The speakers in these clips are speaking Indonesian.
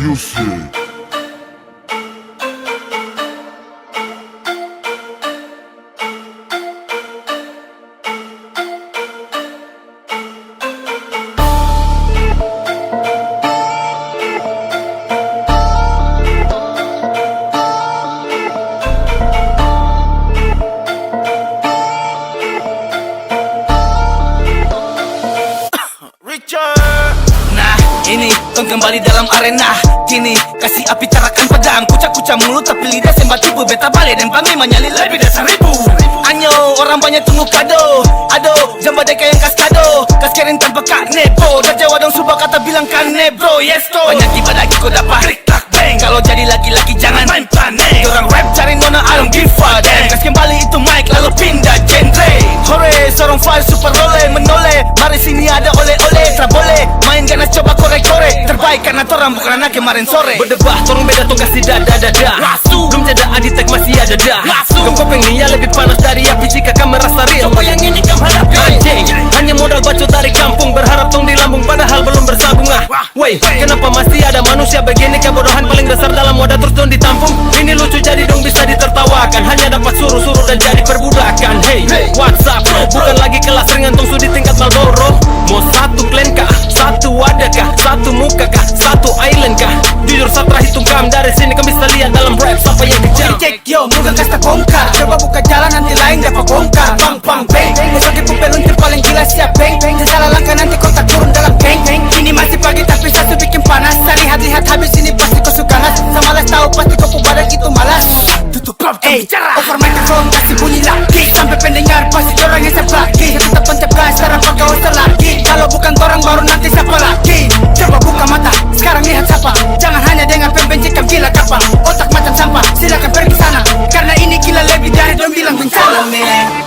music. Ini kembali dalam arena. Kini kasih api carakan pedang. Kucak-kucak mulut tapi lidah sempat tipu. Beta balik dan panggil menyali lebih dari 1000. Anyo orang banyak tunggu kado. Ado jamba deka yang kaskado. Kaskerin tanpa karne bro. Dan Jawa dong subah kata bilang karne bro. Yes to banyak tiba lagi kau dapat klik tak bang. Kalau jadi laki-laki jangan main panik. Orang rap cari nona I don't give a damn. Kas kembali itu mic lalu pindah genre. Hore seorang file super role menoleh. Mari sini ada oleh-oleh. Tak boleh main ganas coba korek-korek. Terbaik karena torang bukan anak kemarin sore. Berdebah torang beda tongkas tidak dada-dada. Belum jeda aditek masih ada dah. Kepopeng nih ya lebih panas dari api jika kamu merasa real. Coba yang ini kamu hadapi. Anjing hanya modal bacot dari kampung. Berharap tong di lambung padahal belum bersambung. Wey kenapa masih ada manusia begini. Kebodohan paling dasar dalam wadah terus dong ditampung. Ini lucu jadi dong bisa ditertawakan. Hanya dapat suruh-suruh dan jadi perbudakan. Hey WhatsApp bukan lagi kelas ringan tong sudi tingkat Marlboro. Mau satu klan kah? Satu wadah kah? Satu muka kah? Satu island kah? Jujur satra hitung kam. Dari sini kau bisa lihat dalam rap siapa yang kejar. Cek yo muka kasta bongkar. Coba buka jalan nanti lain dapat bongkar. Bang bang bang. Musuh pupeluntir paling gila siap bang bang. Salah langkah nanti kau tak turun dalam geng geng. Ini masih pagi tapi satu bikin panas. Lihat-lihat habis ini pasti kau suka nas. Sama las tahu pasti kau badan itu malas. Tutup rap bicara. Over microphone kasih bunyi lagi. Sampai pendengar pasti orang yang siap lagi. Tetap pencapaian sekarang pakai hoster lagi. Kalau bukan korang baru nanti siapa lagi. Coba buka mata, sekarang lihat siapa. Jangan hanya dengan pembenci kamu gila kapal. Otak macam sampah, silakan pergi sana. Karena ini gila lebih dari dong bilang bencana.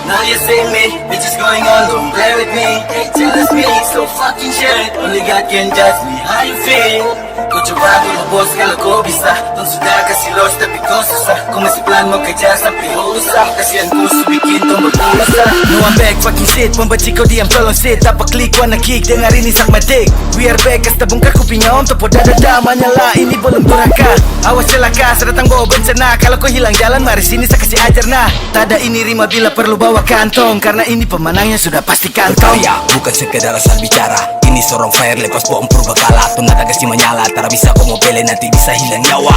Now you see me, bitches going on, don't play with me. Hey, jealous me, so fucking shit. Only God can judge me, how you feel? Kau coba dulu bos kalau kau bisa. Tong sudah kasih los tapi kau susah. Kau masih plan mau kejar sampai usah. Kasihan kau bikin tong berusaha. No I'm back, fucking shit. Pembenci kau diam tolong sit. Apa klik, wanna kick, dengar ini sak matik. We are back, kasta bongkar kupingnya om. Topo dada menyala, ini belum duraka. Awas celaka, sedatang bawa bencana. Kalau kau hilang jalan, mari sini saya kasih ajar nah. Tada ini rima bila perlu bawa kantong. Karena ini pemenangnya sudah pasti kantong. Ya, bukan sekedar asal bicara. Ini sorong fire lepas bom purba kalah. Tuh nada kasih menyala. Tara bisa kau mau beli nanti bisa hilang nyawa.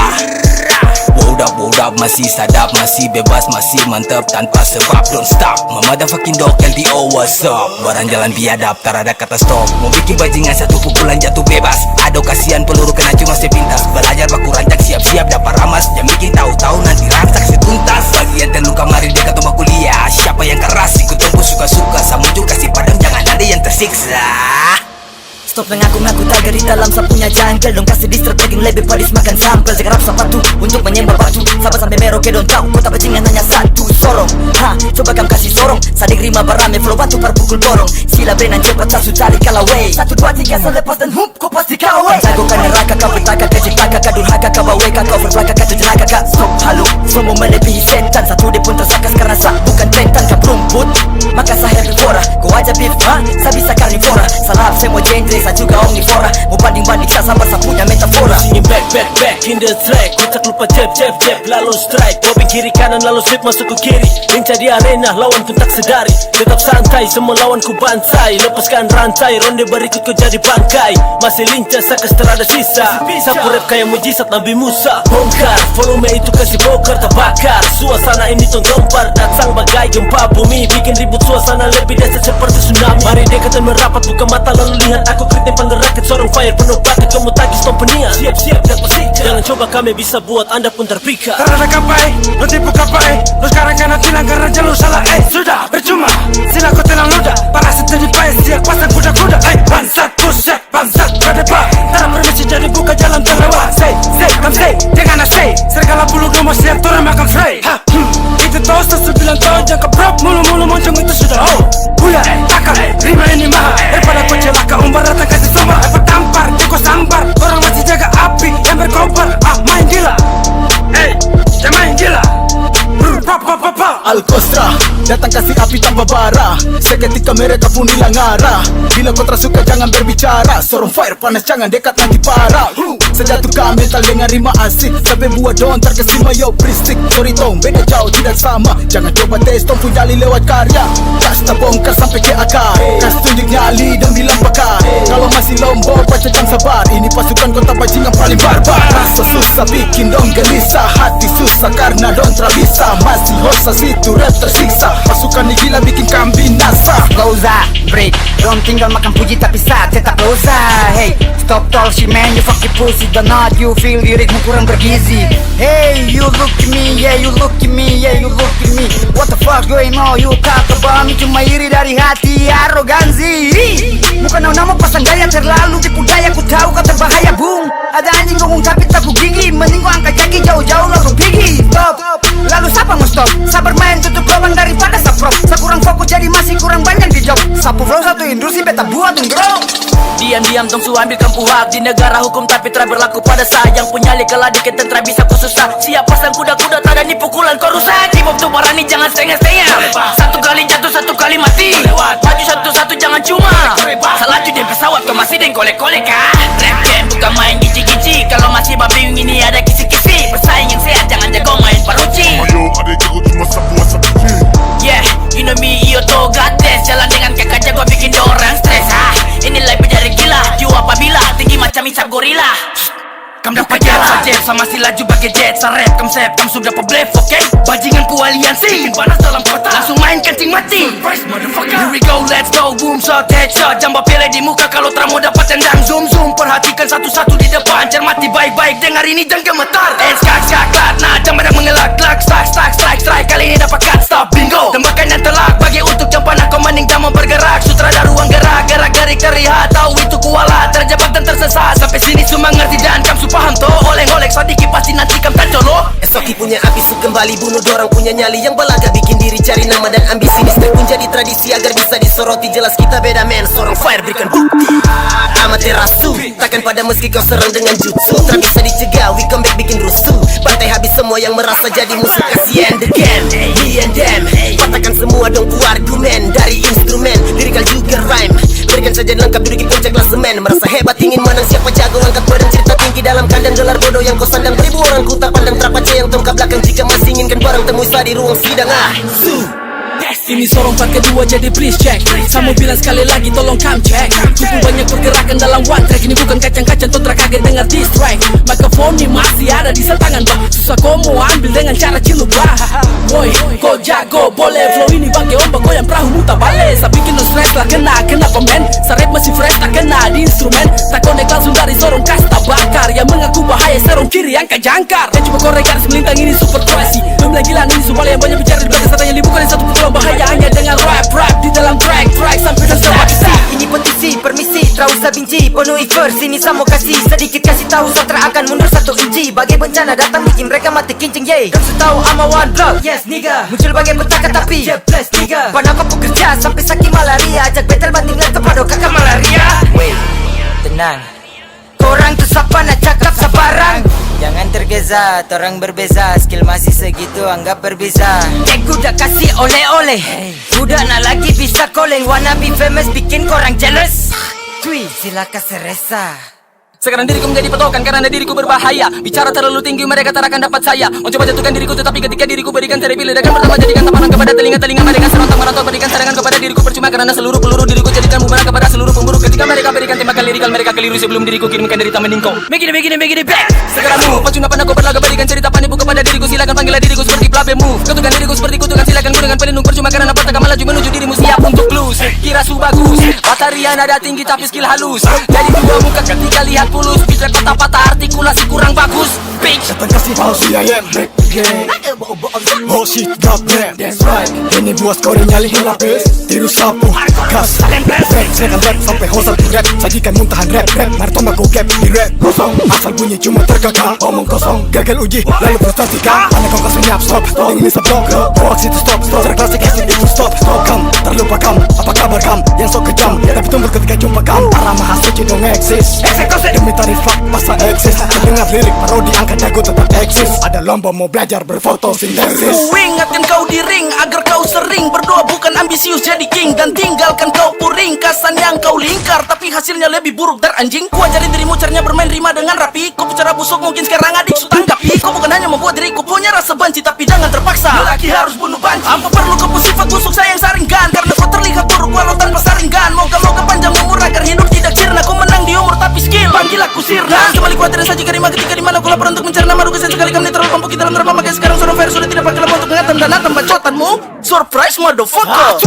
Wold up, masih sadap, masih bebas, masih mantap tanpa sebab. Don't stop, motherfucking dog LDO what's up. Barang jalan biadab, tak ada kata stop. Mau bikin bajingan satu pukulan jatuh bebas. Aduh kasihan peluru kena cuma sepintas. Belajar baku rancak siap-siap dapat ramas. Yang bikin tahu-tahu nanti rangsak setuntas. Bagian terluka mari dia ketemu kuliah. Siapa yang keras ikut tembus suka-suka. Sama muncul kasih padam jangan ada yang tersiksa. Stop mengaku-ngaku tiger di dalam sapunya jungle. Dong kasih distract daging lebih padis makan sampel. Jaga rap sepatu untuk menyembah batu. Sabar sampai meroke don't tahu kota bajingan hanya satu sorong. Coba kamu kasih sorong. Sadik rima barame flow batu perpukul borong. Sila benan cepat sasu cari kalaway. 1, 2, 3 selepas dan hup kau pasti kaway. Jagokan neraka kau bertaka keciptaka kau durhaka kau baweka kau berlaka kau jelaka kau stop halu. Semua melebihi setan. Satu dia pun tersakas karena sak bukan tetan kau rumput. Maka saya befora kau aja beef saya bisa karnivora. Salah semua genre saya juga omnivora. Mau banding-banding saya sama punya metafora. Singin back in the track. Kau tak lupa jab lalu strike. Bobby kiri kanan lalu slip masuk ke kiri. Lincah di arena lawan pun tak sedari. Tetap santai semua lawan ku bantai. Lepaskan rantai ronde berikut kau jadi bangkai. Masih lincah sakas terada sisa. Sapu rap kayak mujizat Nabi Musa. Bongkar volume itu kasih bongkar terbakar. Suasana ini tuh gempar datang bagai gempa bumi. Bikin ribut suasana lebih dahsyat seperti tsunami. Mari dekat dan merapat buka mata lalu lihat aku kritik panggil rakyat. Seorang fire penuh bakat kamu tagih stop penian. Siap-siap dan pastikan. Jangan coba kami bisa buat anda pun terpikat. Terada kapai, lo tipu kapai. Lo sekarang kena tilang karena jalur salah. Sudah percuma, sila kau telang ludah. Parasit jadi payah, siap pasang kuda-kuda. Bangsat pusat, bangsat berdebat. Tara permisi jadi buka jalan terlewat. Say, come say, jangan say. Serigala bulu domba siap turun makan fray. Itu tos, sebilang tau jangka prop. Mulu-mulu moncong itu sudah buya, takal, rima ini mahal. Daripada kau celaka umbar datang kasih sombong. Tampar, joko sambar. Orang masih jaga api yang berkobar. Main gila, jangan main gila. Al-Qasra datang kasih api tanpa bara. Seketika mereka pun hilang arah. Bila kau tersuka jangan berbicara. Sorong fire panas jangan dekat nanti parah. Sejatuhkan mental dengan rima asik. Sampai buat don terkesima yo pristik. Sorry tong beda jauh tidak sama. Jangan coba tes tong jali lewat karya. Kasta bongkar sampai ke akar. Kas tunjuk nyali dan bilang pakar. Kalau masih lombok baca jangan sabar. Ini pasukan kota bajingan paling barbar. Rasa susah bikin dong gelisah. Hati susah karena don terabisa. Masih hosa situ rap tersiksa. Pasukan ni gila bikin kambing nasa. Gak usah break, dong tinggal makan puji tapi saat tetap gak usah. Hey, stop tall shit man, you fucking pussy. Don't know you feel lirikmu kurang bergizi. Hey, you look at me, yeah you look at me, yeah you look at me. What the fuck going on, you talk about me. Cuma iri dari hati, arogansi. Bukan nama pasang gaya terlalu tipu daya. Ku tahu kau terbahaya bung. Ada anjing ngomong tapi tak gigi. Mending gua angkat kaki jauh-jauh lalu pergi. Stop, lalu siapa mau stop? Sabar main tutup lubang daripada saprok. Sekurang fokus jadi masih kurang banyak di job. Sapu flow satu industri beta buat unggro. Diam-diam tong su ambil kampu hak di negara hukum tapi tak berlaku pada saya yang punya lekala dikit tentara bisa kususah. Siap pasang kuda-kuda tak ada ni pukulan kau rusak. Hip-hop tu barani jangan setengah-setengah. Satu kali jatuh satu kali mati. Maju satu-satu jangan cuma. Salah judin pesawat kau masih deng kolek-kolek kah? Rap game bukan main gici-gici. Kalau masih babing ini ada kisi-kisi. Bersaing yang sehat jangan jago main paruci. Ayo ada jago cuma sapu-sapu. Yeah, you know me, iyo to gates. Jalan dengan kakak jago bikin orang stres. Ini lebih dari gila. You apabila tinggi macam isap gorila. Kamu dapat jalan jet sama si laju bagai jet. Sarep kamu sep, kamu sudah peblef, oke? Bajingan ku aliansi bikin panas dalam kota. Langsung main kencing mati. Surprise motherfucker. Here we go, let's go. Boom shot, headshot. Jamba pilih di muka kalau terang mau dapat tendang. Zoom zoom, perhatikan satu-satu di depan. Cermati baik-baik, dengar ini jangan gemetar. Skak lat, nah jamba dah mengelak. Lak, strike. Kali ini dapat cut, stop, bingo. Tembakan yang telak, bagi untuk jam panah kau mending jangan bergerak. Sutradara ruang gerak, gerak-gerik terlihat. Tahu itu kualat, terjebak dan tersesat. Sampai sini semua ngerti dan kamu paham toh. Oleng-oleng sedikit pasti nanti kamu tak colo. Esoki punya api su kembali bunuh dorang punya nyali. Yang belaga bikin diri cari nama dan ambisi. Mistake pun jadi tradisi agar bisa disoroti. Jelas kita beda men, seorang fire berikan bukti. Amaterasu, takkan pada meski kau serang dengan jutsu. Tak bisa dicegah, we come back bikin rusuh. Bantai habis semua yang merasa jadi musuh. Kasih end again, he and them. Patahkan semua dong ku argumen. Dari instrumen, lirikal juga rhyme. Berikan saja lengkap duduki puncak klasemen. Merasa hebat ingin menang siapa jago. Angkat badan cerita tinggi dalam kandang. Gelar bodoh yang kau sandang. Beribu orang ku tak pandang. Terpaca yang tongkat belakang. Jika masih inginkan barang temui saya di ruang sidang. Ini sorong part kedua jadi please check. Kamu bilang sekali lagi tolong come check. Cukup banyak pergerakan dalam one track. Ini bukan kacang-kacang toh kaget dengar diss track. Mikrofon ini masih ada di setangan toh. Susah kau mau ambil dengan cara cilupa. Boy, kau jago boleh. Flow ini bagai ombak goyang perahu muta balik. Saya bikin no stress lah kenapa men. Sarep masih fresh tak kena di instrumen. Tak connect langsung dari sorong kasta bakar. Yang mengaku bahaya serong kiri angka jangkar. Yang cuma korek garis melintang ini super crazy. Belum lagi lah ini subal yang banyak bicara di belakang satanya libukan yang satu pukulan bahaya. Hanya dengan rap di dalam track sampai dan terpaksa. Ini petisi, permisi, tak usah benci. Penuhi verse, ini saya mau kasih. Sedikit kasih tahu, Satra akan mundur 1 inci. Bagai bencana datang bikin mereka mati kincing, yay. Kamu tahu I'm a one block, yes nigga. Muncul bagai petaka tapi, yeah bless nigga. Panah aku kerja sampai sakit malaria. Ajak battle banding lah kepada kakak malaria. Wait, tenang. Korang tuh siapa nak cakap sabarang. Jangan tergesa, orang berbeza. Skill masih segitu, anggap berbeza. Udah kasih oleh-oleh. Udah nak lagi bisa koleng. Wanna be famous, bikin korang jealous. Cuy, silakan seresa. Sekarang diriku menjadi patokan karena diriku berbahaya. Bicara terlalu tinggi mereka tak akan dapat saya. Mencoba jatuhkan diriku tetapi ketika diriku berikan terpilih. Dan pertama jadikan tamparan kepada telinga-telinga mereka. Serontak merontok berikan serangan kepada diriku percuma. Karena seluruh peluru diriku jadikan bumerang kepada seluruh pemburu. Ketika mereka berikan tembakan lirikal mereka keliru sebelum diriku kirimkan derita meningkau. Begini back. Sekarang move, pacuna pandang kau berlaga berikan cerita panipu kepada diriku. Silakan panggillah diriku seperti plabe move. Kutukan diriku seperti kutukan silakan gunakan pelindung percuma. Karena pantang melaju menuju dirimu siap untuk lose. Kira su bagus, bateria nada tinggi tapi skill halus. Jadi dua muka ketika lihat pulus. Bisa patah artikulasi kurang bagus. Bitch, Datang kasih palsu I am back again. Oh shit, got rap, that's right. Ini buat kau yang nyali lapis. Tiru sapu, kas, rap. Saya kan rap sampai hosan rap. Sajikan muntahan rap. Maraton aku gap di rap kosong. Asal bunyi cuma terkakak. Omong kosong, gagal uji, lalu frustasikan. Mana kau kasih nyap, stop. Ini seblok, hoax itu stop. Cara klasik acid itu stop. Kam, terlupa kam, apa kabar kam? Yang sok kejam, tapi tunggu ketika jumpa kam. Arah mahasiswa Kecil dong eksis demi tarif fak masa eksis. Mendengar lirik parodi angkat dagu tetap eksis. Ada lomba mau belajar berfotosintesis. Ku ingatkan kau di ring agar kau sering berdoa, bukan ambisius jadi king. Dan tinggalkan kau puring kasan yang kau lingkar, tapi hasilnya lebih buruk dari anjing. Ku ajarin dirimu caranya bermain rima dengan rapi. Kau bicara busuk mungkin sekarang adik su tanggapi. Kau bukan hanya membuat diriku punya rasa benci, tapi jangan terpaksa. Lelaki harus bunuh banci. Apa perlu kau sifat busuk sayang saringkan? Karena kau terlihat buruk walau tanpa saringan. Moga-moga panjang umur agar hidup tidak sirna. Kau menang di umur tapi skill panggil aku sirna. Kembali kuat saja kerima ketika dimana aku lapar untuk mencari nama. Duga sekali kami terlalu kompuk dalam drama. Makanya sekarang Sorong Fire sudah tidak pakai lemah untuk mengatam dan atam bacotanmu. Surprise motherfucker.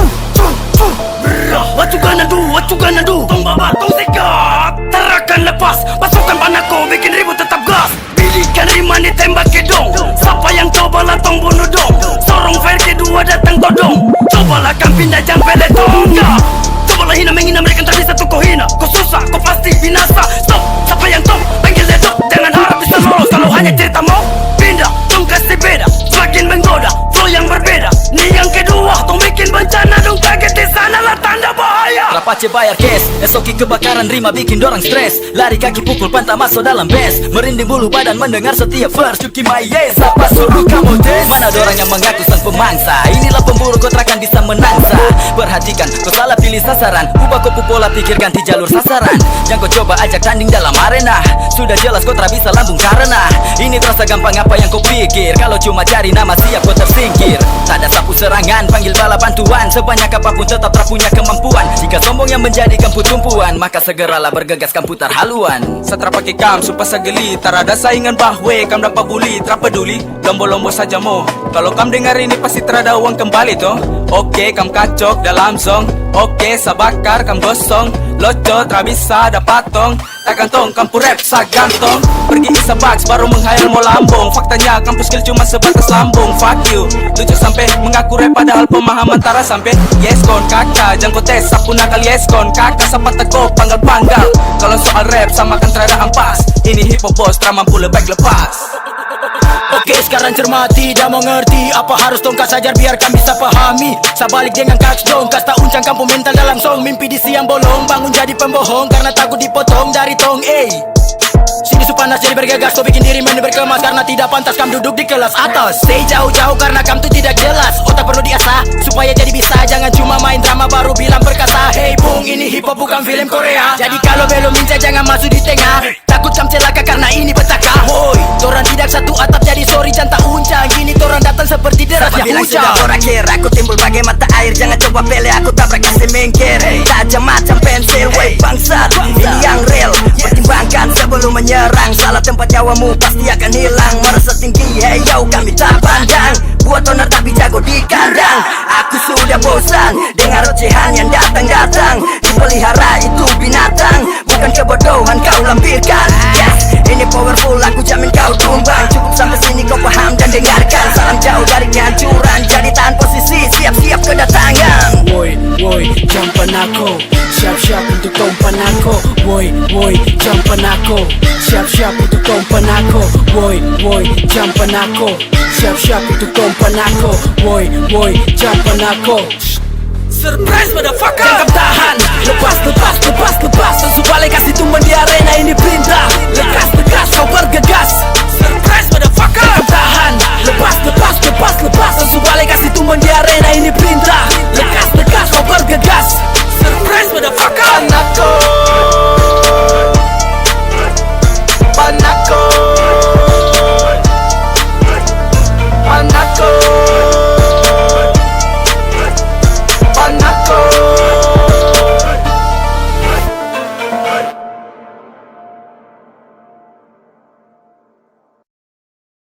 What you gonna do? What you gonna do? Tong baba, tong sikat. Terakan lepas, pasukan panako bikin ribut tetap gas. Pilihkan rima ditembak kedong. Siapa yang cobalah tong bunuh dong. Sorong Fire kedua datang todong. Cobalah kau pindah jam peletong. Cobalah hina menghina mereka tak bisa tuh kau hina. Kau susah, kau pasti binasa. Stop, siapa yang top? Panggil Zedok. Jangan harap bisa lolos kalau hanya cerita mau pindah. Tong kasih beda, semakin menggoda. Flow yang berbeda. Nih yang kedua, tong bikin bencana dong kaget di sana lah tanda bahaya. Rapace bayar cash, esoki kebakaran rima bikin dorang stres. Lari kaki pukul pantat masuk dalam bes. Merinding bulu badan mendengar setiap verse. Cuki my yes, apa suruh kamu tes? Mana dorang yang mengaku sang pemangsa? Inilah pemburu kau takkan bisa menangsa. Perhatikan, kau salah pilih sasaran. Ubah kau pola pikir ganti jalur sasaran. Yang kau coba ajak tanding dalam arena. Sudah jelas kau tak bisa lambung karena ini terasa gampang apa yang kau pikir. Kalau cuma cari nama siap kau tersingkir. Tak ada sapu serangan, panggil bala bantuan. Sebanyak apapun tetap tak punya kemampuan. Jika sombong yang menjadikan tumpuan, maka segeralah bergegas kam putar haluan. Setelah pakai kam sumpah segeli. Tak ada saingan bahwe kam dapat bully. Tak peduli, lombo-lombo saja mo. Kalau kam dengar ini pasti terada uang kembali toh. Oke, kam kacok dalam song. Oke, sabakar kam gosong. Loco tak bisa dapat tong. Takkan tong kampus rap sagantong. Pergi isa box baru menghayal mau lambung. Faktanya kampus skill cuma sebatas lambung. Fuck you, lucu sampai mengaku rap padahal pemahaman tara sampai yes kon kakak. Jangan kau tes sapu nakal yes kon kakak. Sapa teko panggal-panggal. Kalau soal rap samakan terada ampas. Ini hip hop bos tak mampu lebih lepas. Oke sekarang cermati dan mengerti apa harus tongkat sajar biar kami bisa pahami. Sabalik dengan kaks dong, kasta uncang kampung mental dalam song. Mimpi di siang bolong, bangun jadi pembohong karena takut dipotong dari tong Sini su panas jadi bergegas, kau bikin diri meni berkemas karena tidak pantas kam duduk di kelas atas. Stay jauh-jauh karena kam tuh tidak jelas. Otak perlu diasah supaya jadi bisa. Jangan cuma main drama baru bilang perkasa. Hey bung, ini hip hop bukan film Korea. Jadi kalau belum minta jangan masuk di tengah. Takut kam celaka karena ini petaka. Hoi, toran tidak satu atap jadi sorry jangan uncang. Gini toran datang seperti derasnya hujan. Sudah berakhir, aku timbul bagai mata air. Jangan coba pele, aku tabrak kasih mengkir. Tajam macam pensil, wey bangsat. Ini yang real, pertimbangkan sebelum menyerang. Salah tempat nyawamu pasti akan hilang. Merasa tinggi, hey yo kami tak pandang. Buat onar tapi jago di kandang. Aku sudah bosan dengar ocehan yang datang-datang. Dipelihara itu binatang, bukan kebodohan kau lampirkan. Yes, ini powerful, aku jamin kau tumbang. Cukup sampai sini kau paham dan dengarkan. Salam jauh dari kehancuran, jadi tahan posisi, siap-siap kedatangan. Woi, woi, jampan aku. Siap-siap untuk tompan aku. Woi, woi, jampan aku. Siap-siap untuk tompan aku. Woi, woi, jampan aku. Siap-siap untuk tompan aku. Woi, woi, jampan aku. Surprise motherfucker. Jangan tahan, lepas tuh